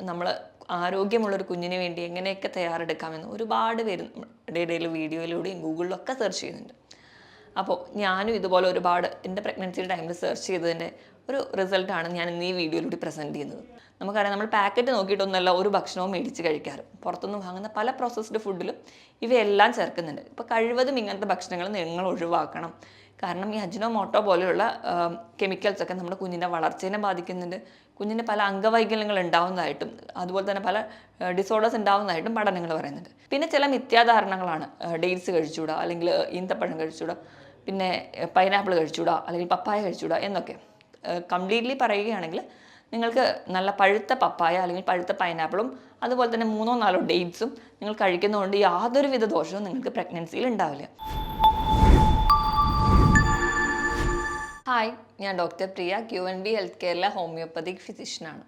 നമ്മൾ ആരോഗ്യമുള്ളൊരു കുഞ്ഞിന് വേണ്ടി എങ്ങനെയൊക്കെ തയ്യാറെടുക്കാമെന്ന് ഒരുപാട് പേര് ഇടയിൽ വീഡിയോയിലൂടെയും ഗൂഗിളിലൊക്കെ സെർച്ച് ചെയ്യുന്നുണ്ട്. അപ്പോൾ ഞാനും ഇതുപോലെ ഒരുപാട് എൻ്റെ പ്രഗ്നൻസിയുടെ ടൈമിൽ സെർച്ച് ചെയ്തതിൻ്റെ ഒരു റിസൾട്ടാണ് ഞാൻ ഇന്ന് ഈ വീഡിയോയിലൂടെ പ്രസൻറ്റ് ചെയ്യുന്നത്. നമുക്കറിയാം, നമ്മൾ പാക്കറ്റ് നോക്കിയിട്ടൊന്നുമല്ല ഒരു ഭക്ഷണവും മേടിച്ച് കഴിക്കാറ്. പുറത്തുനിന്ന് വാങ്ങുന്ന പല പ്രോസസ്ഡ് ഫുഡിലും ഇവയെല്ലാം ചേർക്കുന്നുണ്ട്. ഇപ്പോൾ കഴിവതും ഇങ്ങനത്തെ ഭക്ഷണങ്ങൾ നിങ്ങൾ ഒഴിവാക്കണം. കാരണം ഈ അജിനോമോട്ടോ പോലെയുള്ള കെമിക്കൽസൊക്കെ നമ്മുടെ കുഞ്ഞിൻ്റെ വളർച്ചയെ ബാധിക്കുന്നുണ്ട്. കുഞ്ഞിന് പല അംഗവൈകല്യങ്ങൾ ഉണ്ടാവുന്നതായിട്ടും അതുപോലെ തന്നെ പല ഡിസോർഡേഴ്സ് ഉണ്ടാവുന്നതായിട്ടും പഠനങ്ങൾ പറയുന്നുണ്ട്. പിന്നെ ചില മിഥ്യാധാരണകളാണ്, ഡേറ്റ്സ് കഴിച്ചുകൂടാ, അല്ലെങ്കിൽ ഈന്തപ്പഴം കഴിച്ചുകൂടാ, പിന്നെ പൈനാപ്പിൾ കഴിച്ചുകൂടാ, അല്ലെങ്കിൽ പപ്പായ കഴിച്ചുകൂടാ എന്നൊക്കെ. കംപ്ലീറ്റ്ലി പറയുകയാണെങ്കിൽ നിങ്ങൾക്ക് നല്ല പഴുത്ത പപ്പായ അല്ലെങ്കിൽ പഴുത്ത പൈനാപ്പിളും അതുപോലെ തന്നെ 3-4 ഡേറ്റ്സും നിങ്ങൾ കഴിക്കുന്നതുകൊണ്ട് യാതൊരുവിധ ദോഷവും നിങ്ങൾക്ക് പ്രഗ്നൻസിയിൽ ഉണ്ടാവില്ല. ഹായ്, ഞാൻ ഡോക്ടർ പ്രിയ, QNB ഹെൽത്ത് കെയറിലെ ഹോമിയോപ്പതിക് ഫിസിഷ്യനാണ്.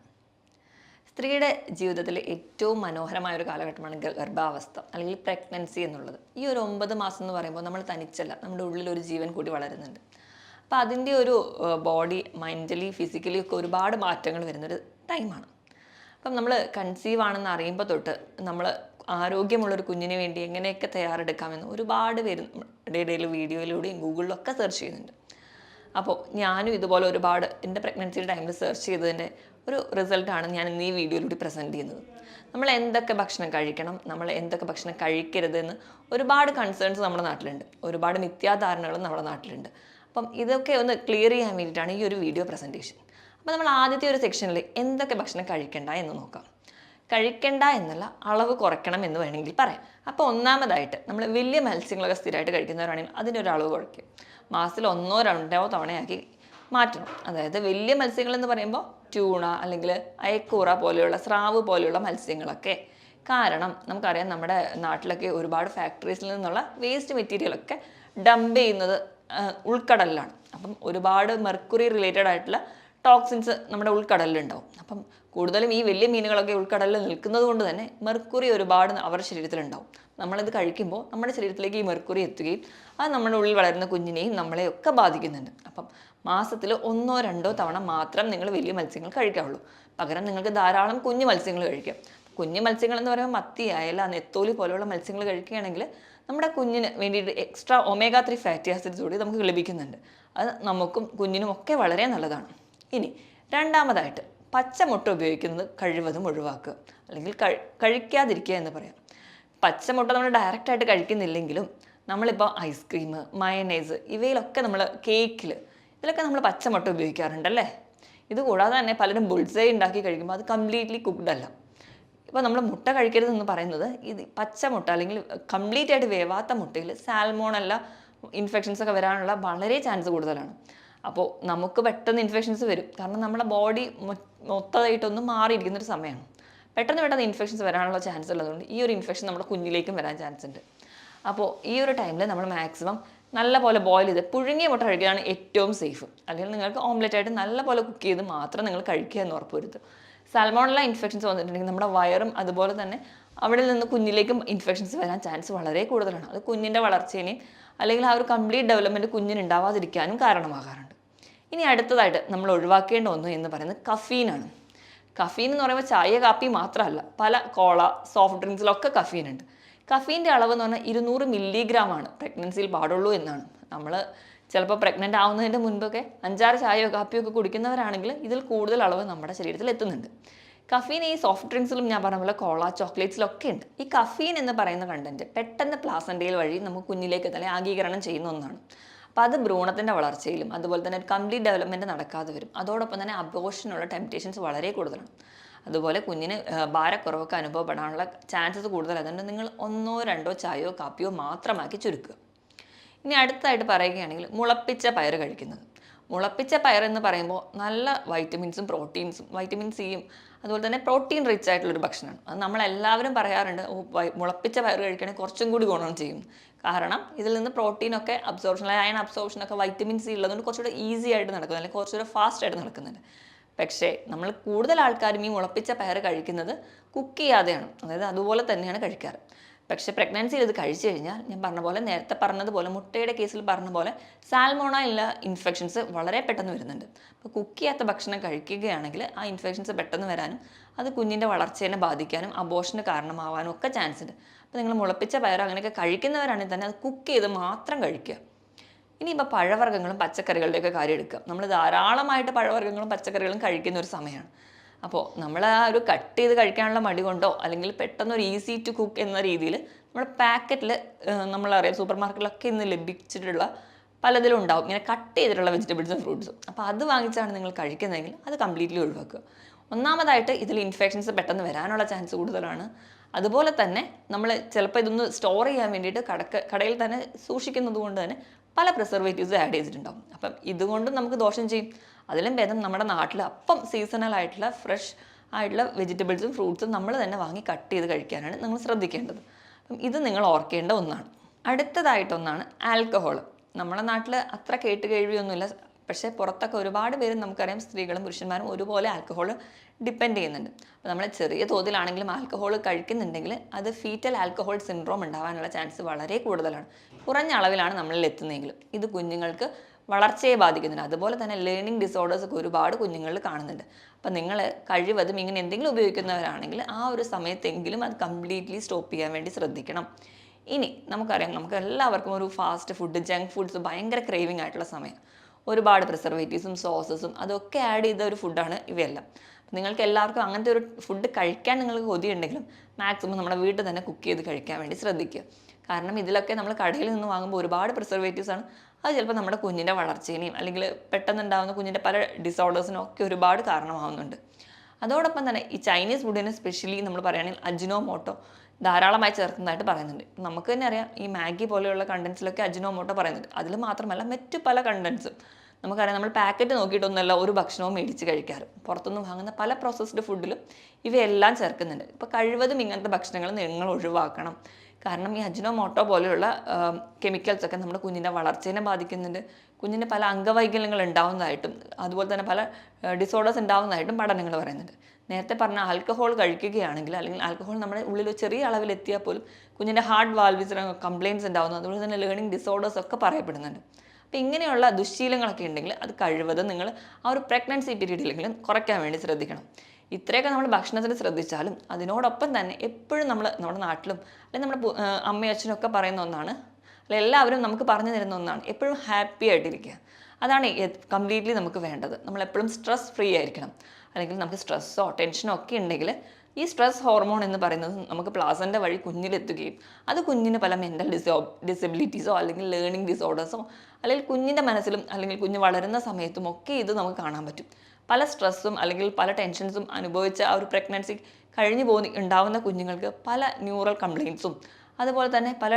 സ്ത്രീയുടെ ജീവിതത്തിലെ ഏറ്റവും മനോഹരമായൊരു കാലഘട്ടമാണ് ഗർഭാവസ്ഥ അല്ലെങ്കിൽ പ്രഗ്നൻസി എന്നുള്ളത്. ഈ ഒരു 9 മാസം എന്ന് പറയുമ്പോൾ നമ്മൾ തനിച്ചല്ല, നമ്മുടെ ഉള്ളിൽ ഒരു ജീവൻ കൂടി വളരുന്നുണ്ട്. അപ്പോൾ അതിൻ്റെ ഒരു ബോഡി മൈൻ്റലി ഫിസിക്കലി ഒക്കെ ഒരുപാട് മാറ്റങ്ങൾ വരുന്നൊരു ടൈമാണ്. അപ്പം നമ്മൾ കൺസീവ് ആണെന്ന് അറിയുമ്പോൾ തൊട്ട് നമ്മൾ ആരോഗ്യമുള്ളൊരു കുഞ്ഞിന് വേണ്ടി എങ്ങനെയൊക്കെ തയ്യാറെടുക്കാമെന്ന് ഒരുപാട് പേര് ഇടയിൽ വീഡിയോയിലൂടെയും ഗൂഗിളിലൊക്കെ സെർച്ച് ചെയ്യുന്നുണ്ട്. അപ്പോൾ ഞാനും ഇതുപോലെ ഒരുപാട് എൻ്റെ പ്രഗ്നൻസിയുടെ ടൈമിൽ സെർച്ച് ചെയ്തതിൻ്റെ ഒരു റിസൾട്ടാണ് ഞാൻ ഇന്ന് ഈ വീഡിയോയിലൂടെ പ്രസൻറ്റ് ചെയ്യുന്നത്. നമ്മൾ എന്തൊക്കെ ഭക്ഷണം കഴിക്കണം, നമ്മൾ എന്തൊക്കെ ഭക്ഷണം കഴിക്കരുതെന്ന് ഒരുപാട് കൺസേൺസ് നമ്മുടെ നാട്ടിലുണ്ട്, ഒരുപാട് മിഥ്യാധാരണകളും നമ്മുടെ നാട്ടിലുണ്ട്. അപ്പം ഇതൊക്കെ ഒന്ന് ക്ലിയർ ചെയ്യാൻ വേണ്ടിയിട്ടാണ് ഈ ഒരു വീഡിയോ പ്രസൻറ്റേഷൻ. അപ്പോൾ നമ്മൾ ആദ്യത്തെ ഒരു സെക്ഷനിൽ എന്തൊക്കെ ഭക്ഷണം കഴിക്കണ്ട എന്ന് നോക്കാം. കഴിക്കണ്ട എന്നല്ല, അളവ് കുറയ്ക്കണം എന്ന് വേണമെങ്കിൽ പറയാം. അപ്പോൾ ഒന്നാമതായിട്ട് നമ്മൾ വലിയ മത്സ്യങ്ങളൊക്കെ സ്ഥിരമായിട്ട് കഴിക്കുന്നവരാണെങ്കിൽ അതിൻ്റെ ഒരു അളവ് കുറയ്ക്കും. മാസത്തിൽ 1-2 തവണയാക്കി മാറ്റണം. അതായത് വലിയ മത്സ്യങ്ങൾ എന്ന് പറയുമ്പോൾ ട്യൂണ അല്ലെങ്കിൽ അയക്കൂറ പോലെയുള്ള സ്രാവ് പോലെയുള്ള മത്സ്യങ്ങളൊക്കെ. കാരണം നമുക്കറിയാം, നമ്മുടെ നാട്ടിലൊക്കെ ഒരുപാട് ഫാക്ടറീസിൽ നിന്നുള്ള വേസ്റ്റ് മെറ്റീരിയലൊക്കെ ഡംപ് ചെയ്യുന്നത് ഉൾക്കടലിലാണ്. അപ്പം ഒരുപാട് മെർക്കുറി റിലേറ്റഡ് ആയിട്ടുള്ള ടോക്സിൻസ് നമ്മുടെ ഉൾക്കടലിലുണ്ടാവും. അപ്പം കൂടുതലും ഈ വലിയ മീനുകളൊക്കെ ഉൾക്കടലിൽ നിൽക്കുന്നത് കൊണ്ട് തന്നെ മെർക്കുറി ഒരുപാട് അവരുടെ ശരീരത്തിലുണ്ടാവും. നമ്മളിത് കഴിക്കുമ്പോൾ നമ്മുടെ ശരീരത്തിലേക്ക് ഈ മെർക്കുറി എത്തുകയും അത് നമ്മുടെ ഉള്ളിൽ വളരുന്ന കുഞ്ഞിനെയും നമ്മളെയൊക്കെ ബാധിക്കുന്നുണ്ട്. അപ്പം മാസത്തിൽ 1-2 തവണ മാത്രം നിങ്ങൾ വലിയ മത്സ്യങ്ങൾ കഴിക്കാവുള്ളൂ. പകരം നിങ്ങൾക്ക് ധാരാളം കുഞ്ഞു മത്സ്യങ്ങൾ കഴിക്കാം. കുഞ്ഞു മത്സ്യങ്ങൾ എന്ന് പറയുമ്പോൾ മത്തി, അയല, നെത്തോലി പോലെയുള്ള മത്സ്യങ്ങൾ കഴിക്കുകയാണെങ്കിൽ നമ്മുടെ കുഞ്ഞിന് വേണ്ടിയിട്ട് എക്സ്ട്രാ ഒമേഗ 3 ഫാറ്റി ആസിഡ്സ് കൂടി നമുക്ക് ലഭിക്കുന്നുണ്ട്. അത് നമുക്കും കുഞ്ഞിനും ഒക്കെ വളരെ നല്ലതാണ്. ഇനി രണ്ടാമതായിട്ട് പച്ചമുട്ട ഉപയോഗിക്കുന്നത് കഴിവതും ഒഴിവാക്കുക, അല്ലെങ്കിൽ കഴിക്കാതിരിക്കുക എന്ന് പറയാം. പച്ചമുട്ട നമ്മൾ ഡയറക്റ്റായിട്ട് കഴിക്കുന്നില്ലെങ്കിലും നമ്മളിപ്പോൾ ഐസ്ക്രീം, മയനൈസ്, ഇവയിലൊക്കെ നമ്മൾ കേക്കിൽ ഇതിലൊക്കെ നമ്മൾ പച്ചമുട്ട ഉപയോഗിക്കാറുണ്ടല്ലേ. ഇതുകൂടാതെ തന്നെ പലരും ബുൾസൈ ഉണ്ടാക്കി കഴിക്കുമ്പോൾ അത് കംപ്ലീറ്റ്ലി കുക്ക്ഡ് അല്ല. ഇപ്പോൾ നമ്മൾ മുട്ട കഴിക്കരുതെന്ന് പറയുന്നത് ഇത് പച്ചമുട്ട അല്ലെങ്കിൽ കംപ്ലീറ്റ് ആയിട്ട് വേവാത്ത മുട്ടയിൽ സാൽമോണല്ല ഇൻഫെക്ഷൻസ് ഒക്കെ വരാനുള്ള വളരെ ചാൻസ് കൂടുതലാണ്. അപ്പോൾ നമുക്ക് പെട്ടെന്ന് ഇൻഫെക്ഷൻസ് വരും. കാരണം നമ്മുടെ ബോഡി മൊത്തമായിട്ടൊന്നും മാറിയിരിക്കുന്നൊരു സമയമാണ്. പെട്ടെന്ന് ഇൻഫെക്ഷൻസ് വരാനുള്ള ചാൻസ് ഉള്ളതുകൊണ്ട് ഈ ഒരു ഇൻഫെക്ഷൻ നമ്മുടെ കുഞ്ഞിലേക്കും വരാൻ ചാൻസ് ഉണ്ട്. അപ്പോൾ ഈ ഒരു ടൈമിൽ നമ്മൾ മാക്സിമം നല്ലപോലെ ബോയിൽ ചെയ്ത് പുഴുങ്ങിയ മുട്ട കഴിക്കുകയാണ് ഏറ്റവും സേഫ്. അല്ലെങ്കിൽ നിങ്ങൾക്ക് ഓംലെറ്റ് ആയിട്ട് നല്ലപോലെ കുക്ക് ചെയ്ത് മാത്രം നിങ്ങൾ കഴിക്കുക എന്ന് ഉറപ്പുവരുത്തും. സാൽമോണല്ല ഇൻഫെക്ഷൻസ് വന്നിട്ടുണ്ടെങ്കിൽ നമ്മുടെ വയറും അതുപോലെ തന്നെ അവിടെ നിന്ന് കുഞ്ഞിലേക്കും ഇൻഫെക്ഷൻസ് വരാൻ ചാൻസ് വളരെ കൂടുതലാണ്. അത് കുഞ്ഞിൻ്റെ വളർച്ചേനെയും അല്ലെങ്കിൽ ആ ഒരു കംപ്ലീറ്റ് ഡെവലപ്മെൻറ്റ് കുഞ്ഞിന് ഉണ്ടാവാതിരിക്കാനും കാരണമാകാറുണ്ട്. ഇനി അടുത്തതായിട്ട് നമ്മൾ ഒഴിവാക്കേണ്ട ഒന്ന് എന്ന് പറയുന്നത് കഫീനാണ്. കഫീൻ എന്ന് പറയുമ്പോൾ ചായ, കാപ്പി മാത്രമല്ല, പല കോള, സോഫ്റ്റ് ഡ്രിങ്ക്സിലൊക്കെ കഫീൻ ഉണ്ട്. കഫീൻ്റെ അളവ് എന്ന് പറഞ്ഞാൽ 200 മില്ലിഗ്രാമാണ് പ്രഗ്നൻസിയിൽ പാടുള്ളൂ എന്നാണ്. നമ്മൾ ചിലപ്പോൾ പ്രഗ്നൻ്റ് ആവുന്നതിൻ്റെ മുൻപൊക്കെ 5-6 ചായയോ കാപ്പിയോ ഒക്കെ കുടിക്കുന്നവരാണെങ്കിൽ ഇതിൽ കൂടുതൽ അളവ് നമ്മുടെ ശരീരത്തിൽ എത്തുന്നുണ്ട്. കഫീൻ ഈ സോഫ്റ്റ് ഡ്രിങ്ക്സിലും ഞാൻ പറഞ്ഞ പോലെ കോള, ചോക്ലേറ്റ്സിലൊക്കെ ഉണ്ട്. ഈ കഫീൻ എന്ന് പറയുന്ന കണ്ടന്റ് പെട്ടെന്ന് പ്ലാസൻ്റയിൽ വഴി നമുക്ക് കുഞ്ഞിലേക്ക് തന്നെ ആഗീകരണം ചെയ്യുന്ന ഒന്നാണ്. അപ്പോൾ അത് ഭ്രൂണത്തിൻ്റെ വളർച്ചയിലും അതുപോലെ തന്നെ കംപ്ലീറ്റ് ഡെവലപ്മെൻറ്റ് നടക്കാതെ വരും. അതോടൊപ്പം തന്നെ അബോർഷനുള്ള ടെംപ്റ്റേഷൻസ് വളരെ കൂടുതലാണ്. അതുപോലെ കുഞ്ഞിന് ഭാരക്കുറവൊക്കെ അനുഭവപ്പെടാനുള്ള ചാൻസസ് കൂടുതലാണ്. അതുകൊണ്ട് നിങ്ങൾ 1-2 ചായയോ കാപ്പിയോ മാത്രമാക്കി ചുരുക്കുക. ഇനി അടുത്തായിട്ട് പറയുകയാണെങ്കിൽ മുളപ്പിച്ച പയർ കഴിക്കുന്നത്. മുളപ്പിച്ച പയർ എന്ന് പറയുമ്പോൾ നല്ല വൈറ്റമിൻസും പ്രോട്ടീൻസും, വൈറ്റമിൻ സിയും അതുപോലെ തന്നെ പ്രോട്ടീൻ റിച്ച് ആയിട്ടുള്ളൊരു ഭക്ഷണമാണ്. അത് നമ്മളെല്ലാവരും പറയാറുണ്ട്, മുളപ്പിച്ച പയർ കഴിക്കണമെങ്കിൽ കുറച്ചും കൂടി ഗുണം ചെയ്യും. കാരണം ഇതിൽ നിന്ന് പ്രോട്ടീനൊക്കെ അബ്സോർപ്ഷൻ, അയൺ അബ്സോർപ്ഷനൊക്കെ വൈറ്റമിൻ സി ഉള്ളതുകൊണ്ട് കുറച്ചുകൂടെ ഈസി ആയിട്ട് നടക്കുന്നത്, അല്ലെങ്കിൽ കുറച്ചുകൂടെ ഫാസ്റ്റ് ആയിട്ട് നടക്കുന്നുണ്ട്. പക്ഷേ നമ്മൾ കൂടുതൽ ആൾക്കാരും ഈ മുളപ്പിച്ച പയർ കഴിക്കുന്നത് കുക്ക് ചെയ്യാതെയാണ്. അതായത് അതുപോലെ തന്നെയാണ് കഴിക്കാറ്. പക്ഷേ പ്രഗ്നൻസിയിൽ ഇത് കഴിച്ചു കഴിഞ്ഞാൽ ഞാൻ പറഞ്ഞ പോലെ നേരത്തെ പറഞ്ഞതുപോലെ മുട്ടയുടെ കേസിൽ പറഞ്ഞ പോലെ സാൽമോണ ഇൻഫെക്ഷൻസ് വളരെ പെട്ടെന്ന് വരുന്നുണ്ട്. അപ്പോൾ കുക്ക് ചെയ്യാത്ത ഭക്ഷണം കഴിക്കുകയാണെങ്കിൽ ആ ഇൻഫെക്ഷൻസ് പെട്ടെന്ന് വരാനും അത് കുഞ്ഞിൻ്റെ വളർച്ചയെ ബാധിക്കാനും അബോർഷന് കാരണമാവാനും ഒക്കെ ചാൻസ് ഉണ്ട്. അപ്പോൾ നിങ്ങൾ മുളപ്പിച്ച പയർ അങ്ങനെയൊക്കെ കഴിക്കുന്നവരാണെങ്കിൽ തന്നെ അത് കുക്ക് ചെയ്ത് മാത്രം കഴിക്കുക. ഇനിയിപ്പോൾ പഴവർഗ്ഗങ്ങളും പച്ചക്കറികളുടെയൊക്കെ കാര്യം എടുക്കുക. നമ്മൾ ധാരാളമായിട്ട് പഴവർഗ്ഗങ്ങളും പച്ചക്കറികളും കഴിക്കുന്ന ഒരു സമയമാണ്. അപ്പോൾ നമ്മൾ ആ ഒരു കട്ട് ചെയ്ത് കഴിക്കാനുള്ള മടി കൊണ്ടോ അല്ലെങ്കിൽ പെട്ടെന്ന് ഒരു ഈസി ടു കുക്ക് എന്ന രീതിയിൽ നമ്മുടെ പാക്കറ്റിൽ നമ്മളറിയാം സൂപ്പർ മാർക്കറ്റിലൊക്കെ ഇന്ന് ലഭിച്ചിട്ടുള്ള പലതിലും ഉണ്ടാവും ഇങ്ങനെ കട്ട് ചെയ്തിട്ടുള്ള വെജിറ്റബിൾസും ഫ്രൂട്ട്സും. അപ്പോൾ അത് വാങ്ങിച്ചാണ് നിങ്ങൾ കഴിക്കുന്നതെങ്കിൽ അത് കംപ്ലീറ്റ്ലി ഒഴിവാക്കുക. ഒന്നാമതായിട്ട് ഇതിൽ ഇൻഫെക്ഷൻസ് പെട്ടെന്ന് വരാനുള്ള ചാൻസ് കൂടുതലാണ്. അതുപോലെ തന്നെ നമ്മൾ ചിലപ്പോൾ ഇതൊന്ന് സ്റ്റോർ ചെയ്യാൻ വേണ്ടിയിട്ട് കടയിൽ തന്നെ സൂക്ഷിക്കുന്നത് കൊണ്ട് തന്നെ പല പ്രിസർവേറ്റീവ്സ് ആഡ് ചെയ്തിട്ടുണ്ടാവും. അപ്പം ഇതുകൊണ്ടും നമുക്ക് ദോഷം ചെയ്യും. അതിലും ഭേദം നമ്മുടെ നാട്ടിൽ അപ്പം സീസണൽ ആയിട്ടുള്ള ഫ്രഷ് ആയിട്ടുള്ള വെജിറ്റബിൾസും ഫ്രൂട്ട്സും നമ്മൾ തന്നെ വാങ്ങി കട്ട് ചെയ്ത് കഴിക്കാനാണ് നിങ്ങൾ ശ്രദ്ധിക്കേണ്ടത്. അപ്പം ഇത് നിങ്ങൾ ഓർക്കേണ്ട ഒന്നാണ്. അടുത്തതായിട്ടൊന്നാണ് ആൽക്കഹോൾ. നമ്മുടെ നാട്ടിൽ അത്ര കേട്ടുകേഴ്വിയൊന്നുമില്ല, പക്ഷേ പുറത്തൊക്കെ ഒരുപാട് പേര് നമുക്കറിയാം സ്ത്രീകളും പുരുഷന്മാരും ഒരുപോലെ ആൽക്കഹോൾ ഡിപ്പെൻഡ് ചെയ്യുന്നുണ്ട്. അപ്പോൾ നമ്മൾ ചെറിയ തോതിലാണെങ്കിലും ആൽക്കഹോൾ കഴിക്കുന്നുണ്ടെങ്കിൽ അത് ഫീറ്റൽ ആൽക്കഹോൾ സിൻഡ്രോം ഉണ്ടാകാനുള്ള ചാൻസ് വളരെ കൂടുതലാണ്. കുറഞ്ഞ അളവിലാണ് നമ്മളിൽ എത്തുന്നതെങ്കിലും ഇത് കുഞ്ഞുങ്ങൾക്ക് വളർച്ചയെ ബാധിക്കുന്നുണ്ട്. അതുപോലെ തന്നെ ലേണിംഗ് ഡിസോർഡേഴ്സ് ഒക്കെ ഒരുപാട് കുഞ്ഞുങ്ങളിൽ കാണുന്നുണ്ട്. അപ്പം നിങ്ങൾ കഴിവതും ഇങ്ങനെ എന്തെങ്കിലും ഉപയോഗിക്കുന്നവരാണെങ്കിൽ ആ ഒരു സമയത്തെങ്കിലും അത് കംപ്ലീറ്റ്ലി സ്റ്റോപ്പ് ചെയ്യാൻ വേണ്ടി ശ്രദ്ധിക്കണം. ഇനി നമുക്കറിയാം നമുക്ക് എല്ലാവർക്കും ഒരു ഫാസ്റ്റ് ഫുഡ് ജങ്ക് ഫുഡ്സ് ഭയങ്കര ക്രേവിംഗ് ആയിട്ടുള്ള സമയം. ഒരുപാട് പ്രിസർവേറ്റീവ്സും സോസസും അതൊക്കെ ആഡ് ചെയ്ത ഒരു ഫുഡാണ് ഇവയെല്ലാം. നിങ്ങൾക്ക് എല്ലാവർക്കും അങ്ങനത്തെ ഒരു ഫുഡ് കഴിക്കാൻ നിങ്ങൾക്ക് കൊതിയുണ്ടെങ്കിലും മാക്സിമം നമ്മുടെ വീട്ടിൽ തന്നെ കുക്ക് ചെയ്ത് കഴിക്കാൻ വേണ്ടി ശ്രദ്ധിക്കുക. കാരണം ഇതിലൊക്കെ നമ്മൾ കടയിൽ നിന്ന് വാങ്ങുമ്പോൾ ഒരുപാട് പ്രിസർവേറ്റീവ്സ് ആണ്. അത് ചിലപ്പോൾ നമ്മുടെ കുഞ്ഞിൻ്റെ വളർച്ചേനെയും അല്ലെങ്കിൽ പെട്ടെന്നുണ്ടാകുന്ന കുഞ്ഞിൻ്റെ പല ഡിസോർഡേഴ്സിനും ഒക്കെ ഒരുപാട് കാരണമാവുന്നുണ്ട്. അതോടൊപ്പം തന്നെ ഈ ചൈനീസ് ഫുഡിന് സ്പെഷ്യലി നമ്മൾ പറയുകയാണെങ്കിൽ അജിനോമോട്ടോ ധാരാളമായി ചേർക്കുന്നതായിട്ട് പറയുന്നുണ്ട്. നമുക്ക് തന്നെ അറിയാം ഈ മാഗി പോലെയുള്ള കണ്ടൻസിലൊക്കെ അജിനോമോട്ടോ പറയുന്നുണ്ട്. അതിൽ മാത്രമല്ല മറ്റു പല കണ്ടൻസും നമുക്കറിയാം. നമ്മൾ പാക്കറ്റ് നോക്കിയിട്ടൊന്നുമല്ല ഒരു ഭക്ഷണവും മേടിച്ച് കഴിക്കാറ്. പുറത്തുനിന്ന് വാങ്ങുന്ന പല പ്രോസസ്ഡ് ഫുഡിലും ഇവയെല്ലാം ചേർക്കുന്നുണ്ട്. ഇപ്പോൾ കഴിവതും ഇങ്ങനത്തെ ഭക്ഷണങ്ങൾ നിങ്ങൾ ഒഴിവാക്കണം. കാരണം ഈ അജിനോമോട്ടോ പോലെയുള്ള കെമിക്കൽസ് ഒക്കെ നമ്മുടെ കുഞ്ഞിൻ്റെ വളർച്ചയെ ബാധിക്കുന്നുണ്ട്. കുഞ്ഞിന് പല അംഗവൈകല്യങ്ങൾ ഉണ്ടാവുന്നതായിട്ടും അതുപോലെ തന്നെ പല ഡിസോർഡേഴ്സ് ഉണ്ടാവുന്നതായിട്ടും പഠനങ്ങൾ പറയുന്നുണ്ട്. നേരത്തെ പറഞ്ഞ ആൽക്കഹോൾ കഴിക്കുകയാണെങ്കിൽ അല്ലെങ്കിൽ ആൽക്കഹോൾ നമ്മുടെ ഉള്ളിൽ ചെറിയ അളവിലെത്തിയാൽ പോലും കുഞ്ഞിൻ്റെ ഹാർട്ട് വാൽവിസിന് കംപ്ലയിൻറ്റ്സ് ഉണ്ടാവുന്നു. അതുപോലെ തന്നെ ലേണിംഗ് ഡിസോർഡേഴ്സ് ഒക്കെ പറയപ്പെടുന്നുണ്ട്. അപ്പോൾ ഇങ്ങനെയുള്ള ദുശ്ശീലങ്ങളൊക്കെ ഉണ്ടെങ്കിൽ അത് കഴിവതും നിങ്ങൾ ആ ഒരു പ്രഗ്നൻസി പീരീഡിലെങ്കിലും കുറയ്ക്കാൻ വേണ്ടി ശ്രദ്ധിക്കണം. ഇത്രയൊക്കെ നമ്മൾ ഭക്ഷണത്തിന് ശ്രദ്ധിച്ചാലും അതിനോടൊപ്പം തന്നെ എപ്പോഴും നമ്മുടെ നാട്ടിലും അല്ലെങ്കിൽ നമ്മുടെ അമ്മയും അച്ഛനും ഒക്കെ പറയുന്ന ഒന്നാണ്, അല്ല എല്ലാവരും നമുക്ക് പറഞ്ഞു തരുന്ന ഒന്നാണ്, എപ്പോഴും ഹാപ്പി ആയിട്ടിരിക്കുക. അതാണ് കംപ്ലീറ്റ്ലി നമുക്ക് വേണ്ടത്. നമ്മളെപ്പോഴും സ്ട്രെസ് ഫ്രീ ആയിരിക്കണം. അല്ലെങ്കിൽ നമുക്ക് സ്ട്രെസ്സോ ടെൻഷനോ ഒക്കെ ഉണ്ടെങ്കിൽ ഈ സ്ട്രെസ് ഹോർമോൺ എന്ന് പറയുന്നത് നമുക്ക് പ്ലാസൻ്റെ വഴി കുഞ്ഞിലെത്തുകയും അത് കുഞ്ഞിന് പല മെൻ്റൽ ഡിസബിലിറ്റീസോ അല്ലെങ്കിൽ ലേണിംഗ് ഡിസോർഡേഴ്സോ അല്ലെങ്കിൽ കുഞ്ഞിൻ്റെ മനസ്സിലും അല്ലെങ്കിൽ കുഞ്ഞ് വളരുന്ന സമയത്തും ഒക്കെ ഇത് നമുക്ക് കാണാൻ പറ്റും. പല സ്ട്രെസ്സും അല്ലെങ്കിൽ പല ടെൻഷൻസും അനുഭവിച്ച ആ ഒരു പ്രഗ്നൻസി കഴിഞ്ഞു ഉണ്ടാവുന്ന കുഞ്ഞുങ്ങൾക്ക് പല ന്യൂറൽ കംപ്ലയിൻസും അതുപോലെ തന്നെ പല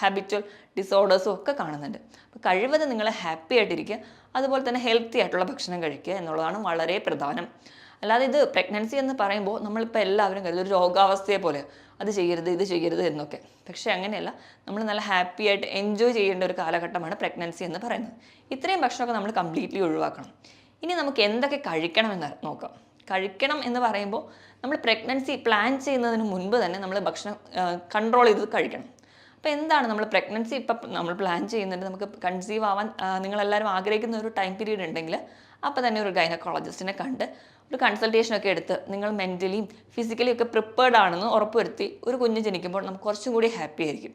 ഹാബിച്വൽ ഡിസോർഡേഴ്സും ഒക്കെ കാണുന്നുണ്ട്. അപ്പോൾ കഴിവതും നിങ്ങൾ ഹാപ്പി ആയിട്ടിരിക്കുക, അതുപോലെ തന്നെ ഹെൽത്തി ആയിട്ടുള്ള ഭക്ഷണം കഴിക്കുക എന്നുള്ളതാണ് വളരെ പ്രധാനം. അല്ലാതെ ഇത് പ്രഗ്നൻസി എന്ന് പറയുമ്പോൾ നമ്മളിപ്പോൾ എല്ലാവരും കരുതും ഒരു രോഗാവസ്ഥയെ പോലെ അത് ചെയ്യരുത് ഇത് ചെയ്യരുത് എന്നൊക്കെ. പക്ഷേ അങ്ങനെയല്ല, നമ്മൾ നല്ല ഹാപ്പി ആയിട്ട് എൻജോയ് ചെയ്യേണ്ട ഒരു കാലഘട്ടമാണ് പ്രഗ്നൻസി എന്ന് പറയുന്നത്. ഇത്രയും ഭക്ഷണമൊക്കെ നമ്മൾ കംപ്ലീറ്റ്ലി ഒഴിവാക്കണം. ഇനി നമുക്ക് എന്തൊക്കെ കഴിക്കണമെന്ന് നോക്കാം. കഴിക്കണം എന്ന് പറയുമ്പോൾ നമ്മൾ പ്രഗ്നൻസി പ്ലാൻ ചെയ്യുന്നതിന് മുൻപ് തന്നെ നമ്മൾ ഭക്ഷണം കൺട്രോൾ ചെയ്ത് കഴിക്കണം. അപ്പോൾ എന്താണ് നമ്മൾ പ്രഗ്നൻസി ഇപ്പം നമ്മൾ പ്ലാൻ ചെയ്യുന്നുണ്ട്, നമുക്ക് കൺസീവ് ആവാൻ നിങ്ങളെല്ലാവരും ആഗ്രഹിക്കുന്ന ഒരു ടൈം പീരീഡ് ഉണ്ടെങ്കിൽ അപ്പോൾ തന്നെ ഒരു ഗൈനക്കോളജിസ്റ്റിനെ കണ്ട് ഒരു കൺസൾട്ടേഷനൊക്കെ എടുത്ത് നിങ്ങൾ മെൻ്റലിയും ഫിസിക്കലി ഒക്കെ പ്രിപ്പേർഡ് ആണെന്ന് ഉറപ്പുവരുത്തി ഒരു കുഞ്ഞ് ജനിക്കുമ്പോൾ നമുക്ക് കുറച്ചും കൂടി ഹാപ്പി ആയിരിക്കും.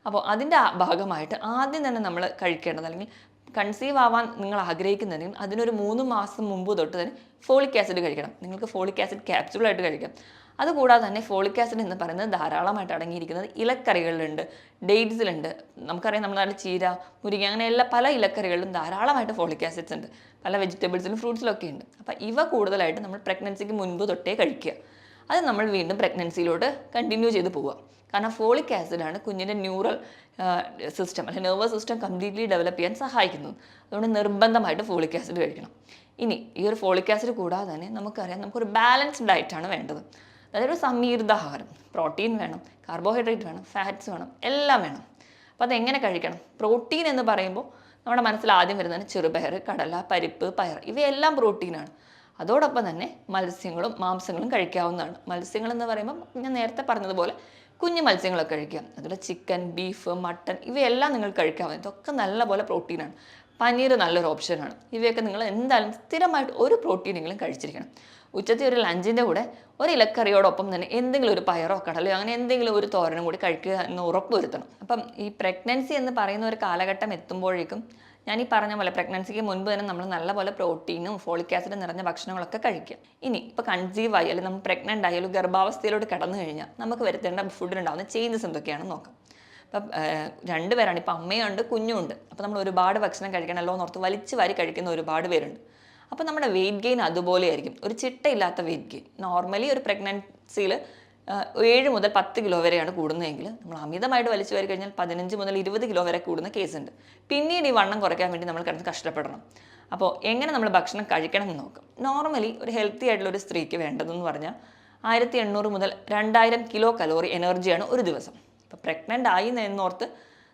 അപ്പോൾ അതിൻ്റെ ഭാഗമായിട്ട് ആദ്യം തന്നെ നമ്മൾ കഴിക്കേണ്ടത് അല്ലെങ്കിൽ കൺസീവ് ആവാൻ നിങ്ങൾ ആഗ്രഹിക്കുന്നുണ്ടെങ്കിൽ അതിനൊരു 3 മാസം മുമ്പ് തൊട്ട് തന്നെ ഫോളിക് ആസിഡ് കഴിക്കണം. നിങ്ങൾക്ക് ഫോളിക് ആസിഡ് ക്യാപ്സ്യൂളായിട്ട് കഴിക്കാം. അതുകൂടാതെ തന്നെ ഫോളിക് ആസിഡ് എന്ന് പറയുന്നത് ധാരാളമായിട്ട് അടങ്ങിയിരിക്കുന്നത് ഇലക്കറികളിലുണ്ട്, ഡേറ്റ്സിലുണ്ട്. നമുക്കറിയാം നമ്മുടെ നാട്ടിൽ ചീര, മുരിങ്ങ അങ്ങനെ എല്ലാ പല ഇലക്കറികളിലും ധാരാളമായിട്ട് ഫോളിക് ആസിഡ്സ് ഉണ്ട്. പല വെജിറ്റബിൾസിലും ഫ്രൂട്ട്സിലൊക്കെ ഉണ്ട്. അപ്പോൾ ഇവ കൂടുതലായിട്ട് നമ്മൾ പ്രഗ്നൻസിക്ക് മുൻപ് തൊട്ടേ കഴിക്കുക. അത് നമ്മൾ വീണ്ടും പ്രഗ്നൻസിയിലോട്ട് കണ്ടിന്യൂ ചെയ്ത് പോവുക. കാരണം ഫോളിക് ആസിഡാണ് കുഞ്ഞിൻ്റെ ന്യൂറൽ സിസ്റ്റം അല്ലെങ്കിൽ നെർവസ് സിസ്റ്റം കംപ്ലീറ്റ്ലി ഡെവലപ്പ് ചെയ്യാൻ സഹായിക്കുന്നത്. അതുകൊണ്ട് നിർബന്ധമായിട്ട് ഫോളിക് ആസിഡ് കഴിക്കണം. ഇനി ഈ ഒരു ഫോളിക് ആസിഡ് കൂടാതെ തന്നെ നമുക്കറിയാം നമുക്കൊരു ബാലൻസ്ഡ് ഡയറ്റാണ് വേണ്ടത്. അതായത് ഒരു സമീകൃതാഹാരം, പ്രോട്ടീൻ വേണം, കാർബോഹൈഡ്രേറ്റ് വേണം, ഫാറ്റ്സ് വേണം, എല്ലാം വേണം. അപ്പോൾ അതെങ്ങനെ കഴിക്കണം? പ്രോട്ടീൻ എന്ന് പറയുമ്പോൾ നമ്മുടെ മനസ്സിൽ ആദ്യം വരുന്നതാണ് ചെറുപയർ, കടല, പരിപ്പ്, പയർ, ഇവയെല്ലാം പ്രോട്ടീനാണ്. അതോടൊപ്പം തന്നെ മത്സ്യങ്ങളും മാംസങ്ങളും കഴിക്കാവുന്നതാണ്. മത്സ്യങ്ങൾ എന്ന് പറയുമ്പോൾ ഞാൻ നേരത്തെ പറഞ്ഞതുപോലെ കുഞ്ഞു മത്സ്യങ്ങളൊക്കെ കഴിക്കാം. അതുപോലെ ചിക്കൻ, ബീഫ്, മട്ടൺ ഇവയെല്ലാം നിങ്ങൾ കഴിക്കാവുന്നത്. ഇതൊക്കെ നല്ലപോലെ പ്രോട്ടീനാണ്. പനീർ നല്ലൊരു ഓപ്ഷനാണ്. ഇവയൊക്കെ നിങ്ങൾ എന്തായാലും സ്ഥിരമായിട്ട് ഒരു പ്രോട്ടീനെങ്കിലും കഴിച്ചിരിക്കണം. ഉച്ചത്തെ ഒരു ലഞ്ചിൻ്റെ കൂടെ ഒരു ഇലക്കറിയോടൊപ്പം തന്നെ എന്തെങ്കിലും ഒരു പയറോ കടലയോ അങ്ങനെ എന്തെങ്കിലും ഒരു തോരനും കൂടി കഴിക്കുക എന്ന് ഉറപ്പ് വരുത്തണം. അപ്പം ഈ പ്രഗ്നൻസി എന്ന് പറയുന്ന ഒരു കാലഘട്ടം എത്തുമ്പോഴേക്കും ഞാൻ ഈ പറഞ്ഞ പോലെ പ്രഗ്നൻസിക്ക് മുൻപ് തന്നെ നമ്മൾ നല്ലപോലെ പ്രോട്ടീനും ഫോളിക് ആസിഡും നിറഞ്ഞ ഭക്ഷണങ്ങളൊക്കെ കഴിക്കുക. ഇനി ഇപ്പോൾ കൺസീവ് ആയി അല്ലെങ്കിൽ നമ്മൾ പ്രഗ്നൻ്റ് ആയി ഒരു ഗർഭാവസ്ഥയിലോട്ട് കടന്നു കഴിഞ്ഞാൽ നമുക്ക് വരുത്തേണ്ട ഫുഡിലുണ്ടാകുന്ന ചേഞ്ചസ് എന്തൊക്കെയാണെന്ന് നോക്കാം. അപ്പം രണ്ടുപേരാണ്, ഇപ്പോൾ അമ്മയുണ്ട് കുഞ്ഞുണ്ട്. അപ്പോൾ നമ്മൾ ഒരുപാട് ഭക്ഷണം കഴിക്കണമല്ലോ എന്നോർത്ത് വലിച്ചു വാരി കഴിക്കുന്ന ഒരുപാട് പേരുണ്ട്. അപ്പോൾ നമ്മുടെ വെയിറ്റ് ഗെയിൻ അതുപോലെ ആയിരിക്കും, ഒരു ചിട്ടയില്ലാത്ത വെയിറ്റ് ഗെയിൻ. നോർമലി ഒരു പ്രഗ്നൻസിയിൽ 7 മുതൽ 10 കിലോ വരെയാണ് കൂടുന്നതെങ്കിൽ നമ്മൾ അമിതമായിട്ട് വലിച്ചു വാരി കഴിഞ്ഞാൽ 15 മുതൽ 20 കിലോ വരെ കൂടുന്ന കേസുണ്ട്. പിന്നീട് ഈ വണ്ണം കുറയ്ക്കാൻ വേണ്ടി നമ്മൾ കിടന്ന് കഷ്ടപ്പെടണം. അപ്പോൾ എങ്ങനെ നമ്മൾ ഭക്ഷണം കഴിക്കണം എന്ന് നോക്കാം. നോർമലി ഒരു ഹെൽത്തി ആയിട്ടുള്ള ഒരു സ്ത്രീക്ക് വേണ്ടതെന്ന് പറഞ്ഞാൽ 1800 മുതൽ 2000 കിലോ കലോറി എനർജിയാണ് ഒരു ദിവസം. ഇപ്പോൾ പ്രഗ്നൻ്റ് ആയി എന്നോർത്ത്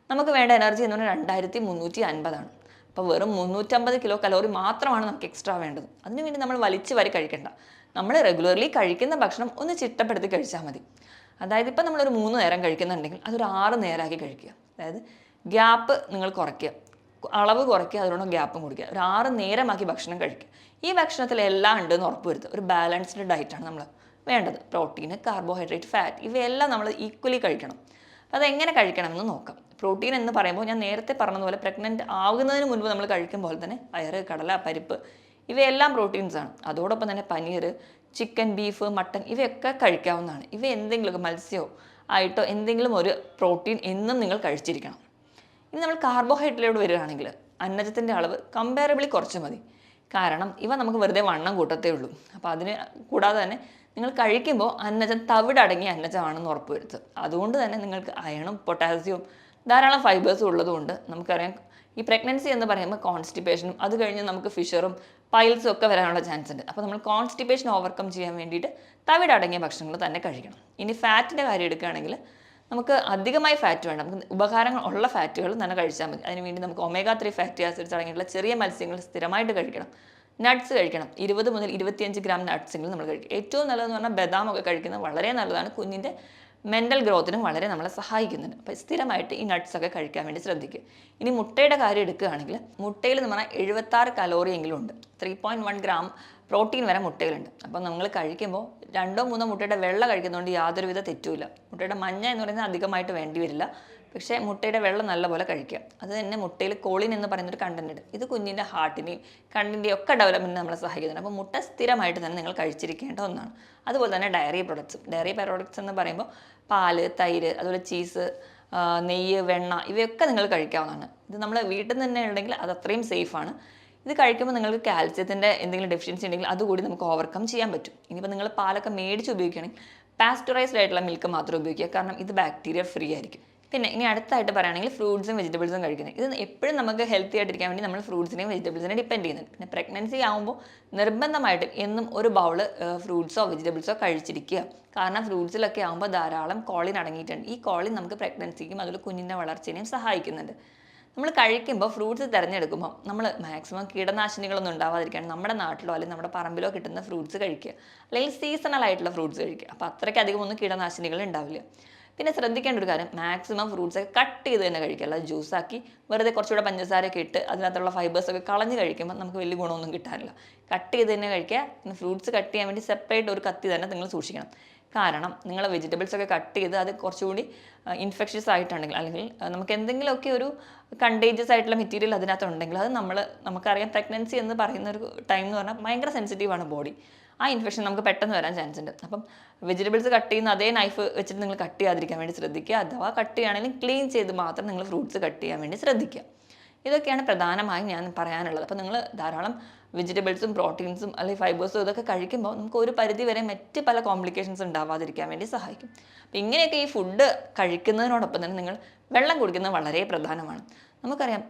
നമുക്ക് വേണ്ട എനർജി എന്ന് പറഞ്ഞാൽ 2350 അപ്പോൾ വെറും 350 കിലോ കലോറി മാത്രമാണ് നമുക്ക് എക്സ്ട്രാ വേണ്ടത്. അതിനുവേണ്ടി നമ്മൾ വലിച്ചു വാരി കഴിക്കേണ്ട. നമ്മൾ റെഗുലർലി കഴിക്കുന്ന ഭക്ഷണം ഒന്ന് ചിട്ടപ്പെടുത്തി കഴിച്ചാൽ മതി. അതായത് ഇപ്പോൾ നമ്മളൊരു 3 നേരം കഴിക്കുന്നുണ്ടെങ്കിൽ അതൊരു 6 നേരമാക്കി കഴിക്കുക. അതായത് ഗ്യാപ്പ് നിങ്ങൾ കുറയ്ക്കുക, അളവ് കുറയ്ക്കുക, അതിനോട് ഗ്യാപ്പും കൊടുക്കുക. ഒരു 6 നേരമാക്കി ഭക്ഷണം കഴിക്കുക. ഈ ഭക്ഷണത്തിൽ എല്ലാം ഉണ്ടെന്ന് ഉറപ്പ് വരുത്തുക. ഒരു ബാലൻസ്ഡ് ഡയറ്റാണ് നമ്മൾ വേണ്ടത്. പ്രോട്ടീൻ, കാർബോഹൈഡ്രേറ്റ്, ഫാറ്റ് ഇവയെല്ലാം നമ്മൾ ഈക്വലി കഴിക്കണം. അപ്പോൾ അതെങ്ങനെ കഴിക്കണമെന്ന് നോക്കാം. പ്രോട്ടീൻ എന്ന് പറയുമ്പോൾ ഞാൻ നേരത്തെ പറഞ്ഞതുപോലെ പ്രഗ്നൻ്റ് ആകുന്നതിന് മുൻപ് നമ്മൾ കഴിക്കുമ്പോൾ തന്നെ പയറ്, കടല, പരിപ്പ് ഇവയെല്ലാം പ്രോട്ടീൻസാണ്. അതോടൊപ്പം തന്നെ പനീർ, ചിക്കൻ, ബീഫ്, മട്ടൺ ഇവയൊക്കെ കഴിക്കാവുന്നതാണ്. ഇവ എന്തെങ്കിലുമൊക്കെ മത്സ്യമോ ആയിട്ടോ എന്തെങ്കിലും ഒരു പ്രോട്ടീൻ എന്നും നിങ്ങൾ കഴിച്ചിരിക്കണം. ഇനി നമ്മൾ കാർബോഹൈഡ്രേറ്റ് വരികയാണെങ്കിൽ അന്നജത്തിൻ്റെ അളവ് കമ്പാരബിളി കുറച്ച് മതി. കാരണം ഇവ നമുക്ക് വെറുതെ വണ്ണം കൂട്ടത്തേ ഉള്ളൂ. അപ്പോൾ അതിന് കൂടാതെ തന്നെ നിങ്ങൾ കഴിക്കുമ്പോൾ അന്നജം തവിടടങ്ങിയ അന്നജമാണെന്ന് ഉറപ്പ് വരുത്തുക. അതുകൊണ്ട് തന്നെ നിങ്ങൾക്ക് അയണും പൊട്ടാസ്യവും ധാരാളം ഫൈബേഴ്സും ഉള്ളതുകൊണ്ട് നമുക്കറിയാം ഈ പ്രഗ്നൻസി എന്ന് പറയുമ്പോൾ കോൺസ്റ്റിപ്പേഷനും അത് കഴിഞ്ഞ് നമുക്ക് ഫിഷറും പൈൽസും ഒക്കെ വരാനുള്ള ചാൻസ് ഉണ്ട്. അപ്പോൾ നമ്മൾ കോൺസ്റ്റിപ്പേഷൻ ഓവർകം ചെയ്യാൻ വേണ്ടിയിട്ട് തവിടടങ്ങിയ ഭക്ഷണങ്ങൾ തന്നെ കഴിക്കണം. ഇനി ഫാറ്റിൻ്റെ കാര്യം എടുക്കുകയാണെങ്കിൽ നമുക്ക് അധികമായി ഫാറ്റ് വേണ്ട, നമുക്ക് ഉപകാരങ്ങൾ ഉള്ള ഫാറ്റുകൾ തന്നെ കഴിച്ചാൽ മതി. അതിനുവേണ്ടി നമുക്ക് ഒമേഗ 3 ഫാറ്റി ആസിഡ്സ് അടങ്ങിയിട്ടുള്ള ചെറിയ മത്സ്യങ്ങൾ സ്ഥിരമായിട്ട് കഴിക്കണം. നട്ട്സ് കഴിക്കണം. 20 മുതൽ 25 ഗ്രാം നട്ട്സെങ്കിലും നമ്മൾ കഴിക്കും. ഏറ്റവും നല്ലതെന്ന് പറഞ്ഞാൽ ബദാമൊക്കെ കഴിക്കുന്നത് വളരെ നല്ലതാണ്. കുഞ്ഞിൻ്റെ മെൻ്റൽ ഗ്രോത്തിനും വളരെ നമ്മളെ സഹായിക്കുന്നുണ്ട്. അപ്പോൾ സ്ഥിരമായിട്ട് ഈ നട്ട്സൊക്കെ കഴിക്കാൻ വേണ്ടി ശ്രദ്ധിക്കുക. ഇനി മുട്ടയുടെ കാര്യം എടുക്കുകയാണെങ്കിൽ മുട്ടയിൽ എന്ന് പറഞ്ഞാൽ 76 കലോറി എങ്കിലും ഉണ്ട്. 3.1 ഗ്രാം പ്രോട്ടീൻ വരെ മുട്ടയിലുണ്ട്. അപ്പോൾ നമ്മൾ കഴിക്കുമ്പോൾ 2-3 മുട്ടയുടെ വെള്ള കഴിക്കുന്നതുകൊണ്ട് യാതൊരുവിധ തെറ്റുമില്ല. മുട്ടയുടെ മഞ്ഞ എന്ന് പറയുന്നത് അധികമായിട്ട് വേണ്ടി വരില്ല. പക്ഷേ മുട്ടയുടെ വെള്ളം നല്ലപോലെ കഴിക്കുക. അത് തന്നെ മുട്ടയിൽ കോളിൻ എന്ന് പറയുന്നൊരു കണ്ടന്റ് ഉണ്ട്. ഇത് കുഞ്ഞിൻ്റെ ഹാർട്ടിനെയും കണ്ണിൻ്റെയും ഒക്കെ ഡെവലപ്മെൻറ്റിന് നമ്മളെ സഹായിക്കുന്നുണ്ട്. അപ്പോൾ മുട്ട സ്ഥിരമായിട്ട് തന്നെ നിങ്ങൾ കഴിച്ചിരിക്കേണ്ട ഒന്നാണ്. അതുപോലെ തന്നെ ഡയറി പ്രോഡക്ട്സ് എന്ന് പറയുമ്പോൾ പാല്, തൈര്, അതുപോലെ ചീസ്, നെയ്യ്, വെണ്ണ ഇവയൊക്കെ നിങ്ങൾ കഴിക്കാവുന്നതാണ്. ഇത് നമ്മൾ വീട്ടിൽ നിന്ന് തന്നെ ഉണ്ടെങ്കിൽ അത് അത്രയും സേഫാണ്. ഇത് കഴിക്കുമ്പോൾ നിങ്ങൾക്ക് കാൽസ്യത്തിൻ്റെ എന്തെങ്കിലും ഡെഫിഷ്യൻസി ഉണ്ടെങ്കിൽ അതുകൂടി നമുക്ക് ഓവർകം ചെയ്യാൻ പറ്റും. ഇനിയിപ്പോൾ നിങ്ങൾ പാലൊക്കെ മേടിച്ച് ഉപയോഗിക്കുകയാണെങ്കിൽ പാസ്ചറൈസ്ഡ് ആയിട്ടുള്ള മിൽക്ക് മാത്രം ഉപയോഗിക്കുക. കാരണം ഇത് ബാക്ടീരിയ ഫ്രീ ആയിരിക്കും. പിന്നെ ഇനി അടുത്തായിട്ട് പറയുകയാണെങ്കിൽ ഫ്രൂട്ട്സും വെജിറ്റബിൾസും കഴിക്കുന്നത്. ഇത് എപ്പോഴും നമുക്ക് ഹെൽത്തി ആയിട്ടിരിക്കാൻ വേണ്ടി നമ്മൾ ഫ്രൂട്ട്സിനെയും വെജിറ്റബിൾസിനെയും ഡിപ്പെൻഡ് ചെയ്യുന്നുണ്ട്. പിന്നെ പ്രഗ്നൻസി ആകുമ്പോൾ നിർബന്ധമായിട്ടും എന്നും ഒരു ബൗള് ഫ്രൂട്ട്സോ വെജിറ്റബിൾസോ കഴിച്ചിരിക്കുക. കാരണം ഫ്രൂട്ട്സിലൊക്കെ ആകുമ്പോൾ ധാരാളം കോളിൻ അടങ്ങിയിട്ടുണ്ട്. ഈ കോളിൻ നമുക്ക് പ്രഗ്നൻസിക്കും അതുപോലെ കുഞ്ഞിൻ്റെ വളർച്ചയെയും സഹായിക്കുന്നുണ്ട്. നമ്മൾ കഴിക്കുമ്പോൾ ഫ്രൂട്ട്സ് തിരഞ്ഞെടുക്കുമ്പോൾ നമ്മൾ മാക്സിമം കീടനാശിനികളൊന്നും ഉണ്ടാവാതിരിക്കാൻ നമ്മുടെ നാട്ടിലോ അല്ലെങ്കിൽ നമ്മുടെ പറമ്പിലോ കിട്ടുന്ന ഫ്രൂട്ട്സ് കഴിക്കുക. അല്ലെങ്കിൽ സീസണൽ ആയിട്ടുള്ള ഫ്രൂട്ട്സ് കഴിക്കുക. അപ്പോൾ അത്രയ്ക്ക് അധികം ഒന്നും കീടനാശിനികൾ ഉണ്ടാവില്ല. പിന്നെ ശ്രദ്ധിക്കേണ്ട ഒരു കാര്യം, മാക്സിമം ഫ്രൂട്ട്സൊക്കെ കട്ട് ചെയ്ത് തന്നെ കഴിക്കുക. അല്ലാതെ ജ്യൂസാക്കി വെറുതെ കുറച്ചുകൂടെ പഞ്ചസാരയൊക്കെ ഇട്ട് അതിനകത്തുള്ള ഫൈബേഴ്സൊക്കെ കളഞ്ഞ് കഴിക്കുമ്പോൾ നമുക്ക് വലിയ ഗുണമൊന്നും കിട്ടാറില്ല. കട്ട് ചെയ്ത് തന്നെ കഴിക്കുക. പിന്നെ ഫ്രൂട്ട്സ് കട്ട് ചെയ്യാൻ വേണ്ടി സെപ്പറേറ്റ് ഒരു കത്തി തന്നെ നിങ്ങൾ സൂക്ഷിക്കണം. കാരണം നിങ്ങൾ വെജിറ്റബിൾസൊക്കെ കട്ട് ചെയ്ത് അത് കുറച്ചുകൂടി ഇൻഫെക്ഷ്യസ് ആയിട്ടുണ്ടെങ്കിൽ അല്ലെങ്കിൽ നമുക്ക് എന്തെങ്കിലുമൊക്കെ ഒരു കണ്ടേജിയസ് ആയിട്ടുള്ള മെറ്റീരിയൽ അതിനകത്തുണ്ടെങ്കിൽ അത് നമുക്കറിയാം പ്രഗ്നൻസി എന്ന് പറയുന്ന ഒരു ടൈം എന്ന് പറഞ്ഞാൽ ഭയങ്കര സെൻസിറ്റീവാണ് ബോഡി. ആ ഇൻഫെക്ഷൻ നമുക്ക് പെട്ടെന്ന് വരാൻ ചാൻസ് ഉണ്ട്. അപ്പം വെജിറ്റബിൾസ് കട്ട് ചെയ്യുന്ന അതേ നൈഫ് വെച്ചിട്ട് നിങ്ങൾ കട്ട് ചെയ്യാതിരിക്കാൻ വേണ്ടി ശ്രദ്ധിക്കുക. അഥവാ കട്ട് ചെയ്യുകയാണെങ്കിൽ ക്ലീൻ ചെയ്ത് മാത്രം നിങ്ങൾ ഫ്രൂട്ട്സ് കട്ട് ചെയ്യാൻ വേണ്ടി ശ്രദ്ധിക്കുക. ഇതൊക്കെയാണ് പ്രധാനമായും ഞാൻ പറയാനുള്ളത്. അപ്പോൾ നിങ്ങൾ ധാരാളം വെജിറ്റബിൾസും പ്രോട്ടീൻസും അല്ലെങ്കിൽ ഫൈബേഴ്സും ഇതൊക്കെ കഴിക്കുമ്പോൾ നമുക്ക് ഒരു പരിധി വരെ മറ്റ് പല കോംപ്ലിക്കേഷൻസ് ഉണ്ടാവാതിരിക്കാൻ വേണ്ടി സഹായിക്കും. അപ്പോൾ ഇങ്ങനെയൊക്കെ ഈ ഫുഡ് കഴിക്കുന്നതിനോടൊപ്പം തന്നെ നിങ്ങൾ വെള്ളം കുടിക്കുന്നത് വളരെ പ്രധാനമാണ്. നമുക്കറിയാം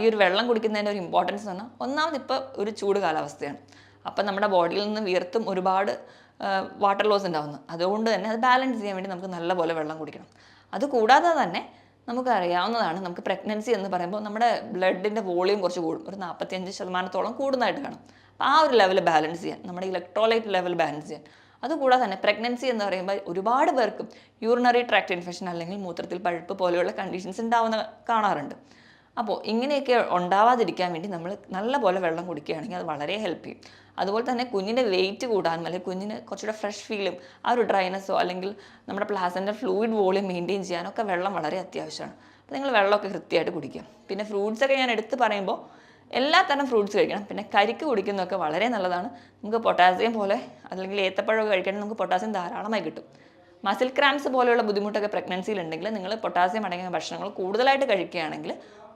ഈ ഒരു വെള്ളം കുടിക്കുന്നതിൻ്റെ ഒരു ഇമ്പോർട്ടൻസ് എന്ന് പറഞ്ഞാൽ ഒന്നാമത് ഇപ്പോൾ ഒരു ചൂട് കാലാവസ്ഥയാണ്. അപ്പം നമ്മുടെ ബോഡിയിൽ നിന്ന് വിയർത്തും ഒരുപാട് വാട്ടർ ലോസ് ഉണ്ടാകുന്നു. അതുകൊണ്ട് തന്നെ അത് ബാലൻസ് ചെയ്യാൻ വേണ്ടി നമുക്ക് നല്ലപോലെ വെള്ളം കുടിക്കണം. അതുകൂടാതെ തന്നെ നമുക്കറിയാവുന്നതാണ്, നമുക്ക് പ്രഗ്നൻസി എന്ന് പറയുമ്പോൾ നമ്മുടെ ബ്ലഡിൻ്റെ വോളിയം കുറച്ച് കൂടും. ഒരു 45% കൂടുന്നതായിട്ട് കാണും. അപ്പോൾ ആ ഒരു ലെവൽ ബാലൻസ് ചെയ്യാൻ, നമ്മുടെ ഇലക്ട്രോലൈറ്റ് ലെവൽ ബാലൻസ് ചെയ്യാൻ. അതുകൂടാതെ തന്നെ പ്രഗ്നൻസി എന്ന് പറയുമ്പോൾ ഒരുപാട് പേർക്കും യൂറിനറി ട്രാക്ട് ഇൻഫെക്ഷൻ അല്ലെങ്കിൽ മൂത്രത്തിൽ പഴുപ്പ് പോലെയുള്ള കണ്ടീഷൻസ് ഉണ്ടാവുന്ന കാണാറുണ്ട്. അപ്പോൾ ഇങ്ങനെയൊക്കെ ഉണ്ടാവാതിരിക്കാൻ വേണ്ടി നമ്മൾ നല്ലപോലെ വെള്ളം കുടിക്കുകയാണെങ്കിൽ അത് വളരെ ഹെൽപ്പ് ചെയ്യും. അതുപോലെ തന്നെ കുഞ്ഞിൻ്റെ വെയിറ്റ് കൂടാനും അല്ലെങ്കിൽ കുഞ്ഞിന് കുറച്ചുകൂടെ ഫ്രഷ് ഫീലും ആ ഒരു ഡ്രൈനെസ്സോ അല്ലെങ്കിൽ നമ്മുടെ പ്ലാസൻ്റെ ഫ്ലൂയിഡ് വോളിയം മെയിൻറ്റെയിൻ ചെയ്യാനൊക്കെ വെള്ളം വളരെ അത്യാവശ്യമാണ്. അപ്പോൾ നിങ്ങൾ വെള്ളമൊക്കെ കൃത്യമായിട്ട് കുടിക്കുക. പിന്നെ ഫ്രൂട്ട്സൊക്കെ ഞാൻ എടുത്ത് പറയുമ്പോൾ എല്ലാ തരം ഫ്രൂട്ട്സ് കഴിക്കണം. പിന്നെ കരിക്ക് കുടിക്കുന്നതൊക്കെ വളരെ നല്ലതാണ്. നമുക്ക് പൊട്ടാസ്യം പോലെ അല്ലെങ്കിൽ ഏത്തപ്പഴമൊക്കെ കഴിക്കുകയാണെങ്കിൽ നമുക്ക് പൊട്ടാസ്യം ധാരാളമായി കിട്ടും. മസിൽ ക്രാംസ് പോലെയുള്ള ബുദ്ധിമുട്ടൊക്കെ പ്രഗ്നൻസിയിലുണ്ടെങ്കിൽ നിങ്ങൾ പൊട്ടാസ്യം അടങ്ങിയ ഭക്ഷണങ്ങൾ കൂടുതലായിട്ട് കഴിക്കുകയാണെങ്കിൽ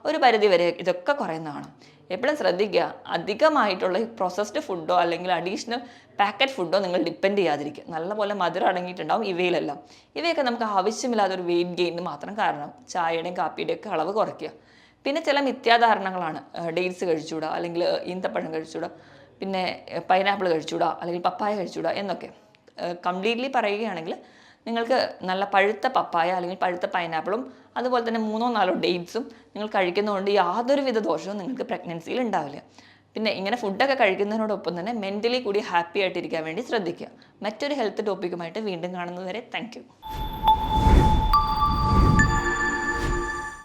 ഒരു പരിധി വരെ ഇതൊക്കെ കുറയുന്നതാണ്. എപ്പോഴും ശ്രദ്ധിക്കുക, അധികമായിട്ടുള്ള ഈ പ്രോസസ്ഡ് ഫുഡോ അല്ലെങ്കിൽ അഡീഷണൽ പാക്കറ്റ് ഫുഡോ നിങ്ങൾ ഡിപ്പെൻഡ് ചെയ്യാതിരിക്കുക. നല്ലപോലെ മധുരം അടങ്ങിയിട്ടുണ്ടാവും ഇവയിലെല്ലാം. ഇവയൊക്കെ നമുക്ക് ആവശ്യമില്ലാത്ത ഒരു വെയിറ്റ് ഗെയിനിന് മാത്രം കാരണം. ചായയുടെയും കാപ്പിയുടെയും ഒക്കെ അളവ് കുറയ്ക്കുക. പിന്നെ ചില മിഥ്യാധാരണകളാണ്, ഡേറ്റ്സ് കഴിച്ചുകൂടാ അല്ലെങ്കിൽ ഈന്തപ്പഴം കഴിച്ചുകൂടാ, പിന്നെ പൈനാപ്പിൾ കഴിച്ചുകൂടാ അല്ലെങ്കിൽ പപ്പായ കഴിച്ചുകൂടാ എന്നൊക്കെ. കംപ്ലീറ്റ്ലി പറയുകയാണെങ്കിൽ നിങ്ങൾക്ക് നല്ല പഴുത്ത പപ്പായ അല്ലെങ്കിൽ പഴുത്ത പൈനാപ്പിളും അതുപോലെ തന്നെ 3-4 ഡേറ്റ്സും നിങ്ങൾ കഴിക്കുന്നതുകൊണ്ട് യാതൊരുവിധ ദോഷവും നിങ്ങൾക്ക് പ്രഗ്നൻസിയിൽ ഉണ്ടാവില്ല. പിന്നെ ഇങ്ങനെ ഫുഡൊക്കെ കഴിക്കുന്നതിനോടൊപ്പം തന്നെ മെൻ്റലി കൂടി ഹാപ്പി ആയിട്ടിരിക്കാൻ വേണ്ടി ശ്രദ്ധിക്കുക. മറ്റൊരു ഹെൽത്ത് ടോപ്പിക്കുമായിട്ട് വീണ്ടും കാണുന്നതുവരെ താങ്ക് യു.